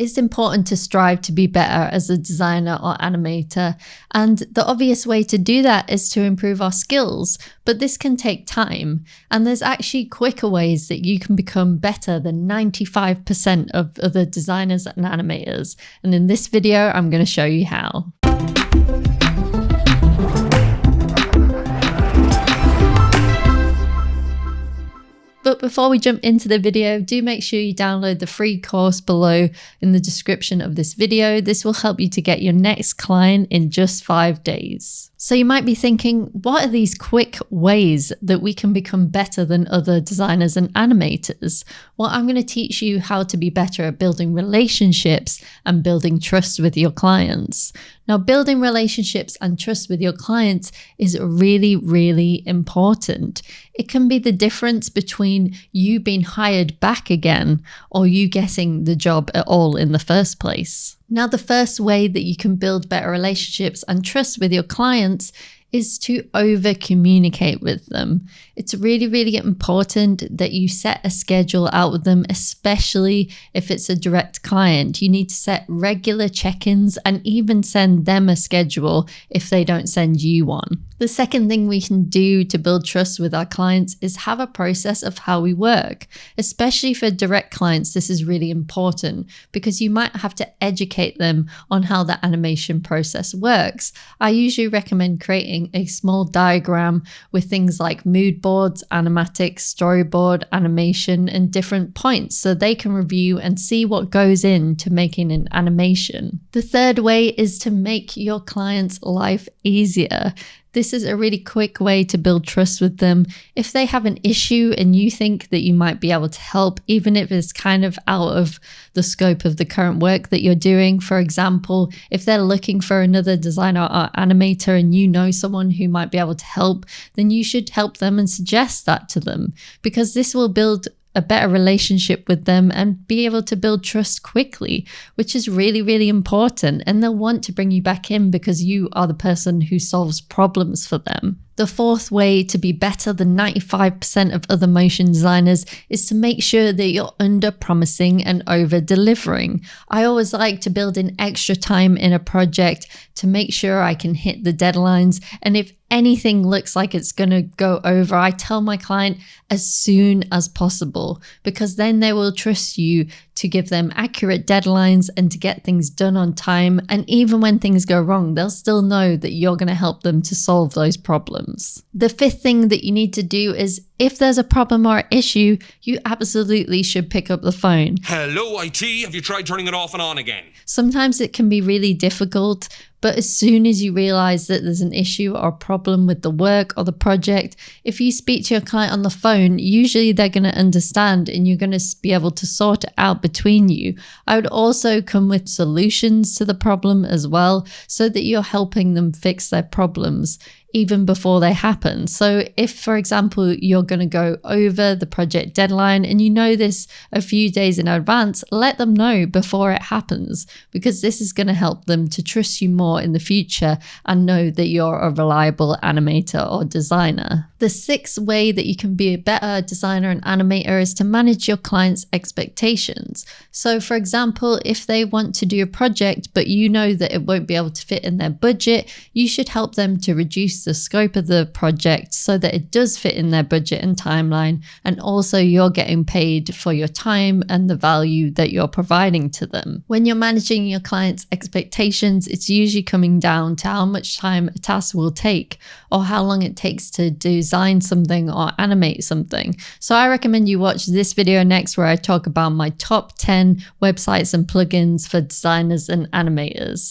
It's important to strive to be better as a designer or animator, and the obvious way to do that is to improve our skills, but this can take time, and there's actually quicker ways that you can become better than 95% of other designers and animators, and in this video I'm going to show you how. But before we jump into the video, do make sure you download the free course below in the description of this video. This will help you to get your next client in just 5 days. So you might be thinking, what are these quick ways that we can become better than other designers and animators? Well, I'm going to teach you how to be better at building relationships and building trust with your clients. Now, building relationships and trust with your clients is really, really important. It can be the difference between you being hired back again or you getting the job at all in the first place. Now, the first way that you can build better relationships and trust with your clients is to over-communicate with them. It's really, really important that you set a schedule out with them, especially if it's a direct client. You need to set regular check-ins and even send them a schedule if they don't send you one. The second thing we can do to build trust with our clients is have a process of how we work. Especially for direct clients, this is really important because you might have to educate them on how the animation process works. I usually recommend creating a small diagram with things like mood boards, animatics, storyboard, animation, and different points so they can review and see what goes into making an animation. The third way is to make your client's life easier. This is a really quick way to build trust with them. If they have an issue and you think that you might be able to help, even if it's kind of out of the scope of the current work that you're doing, for example, if they're looking for another designer or animator and you know someone who might be able to help, then you should help them and suggest that to them, because this will build a better relationship with them and be able to build trust quickly, which is really, really important. And they'll want to bring you back in because you are the person who solves problems for them. The fourth way to be better than 95% of other motion designers is to make sure that you're under promising and over delivering. I always like to build in extra time in a project to make sure I can hit the deadlines. And if anything looks like it's going to go over, I tell my client as soon as possible, because then they will trust you to give them accurate deadlines and to get things done on time. And even when things go wrong, they'll still know that you're going to help them to solve those problems. The fifth thing that you need to do is, if there's a problem or issue, you absolutely should pick up the phone. Hello, IT, have you tried turning it off and on again? Sometimes it can be really difficult, but as soon as you realize that there's an issue or problem with the work or the project, if you speak to your client on the phone, usually they're going to understand and you're going to be able to sort it out between you. I would also come with solutions to the problem as well, so that you're helping them fix their problems even before they happen. So if, for example, you're going to go over the project deadline and you know this a few days in advance, let them know before it happens, because this is going to help them to trust you more in the future and know that you're a reliable animator or designer. The sixth way that you can be a better designer and animator is to manage your clients' expectations. So for example, if they want to do a project, but you know that it won't be able to fit in their budget, you should help them to reduce the scope of the project so that it does fit in their budget and timeline, and also you're getting paid for your time and the value that you're providing to them. When you're managing your clients' expectations, it's usually coming down to how much time a task will take or how long it takes to design something or animate something. So I recommend you watch this video next, where I talk about my top 10 websites and plugins for designers and animators.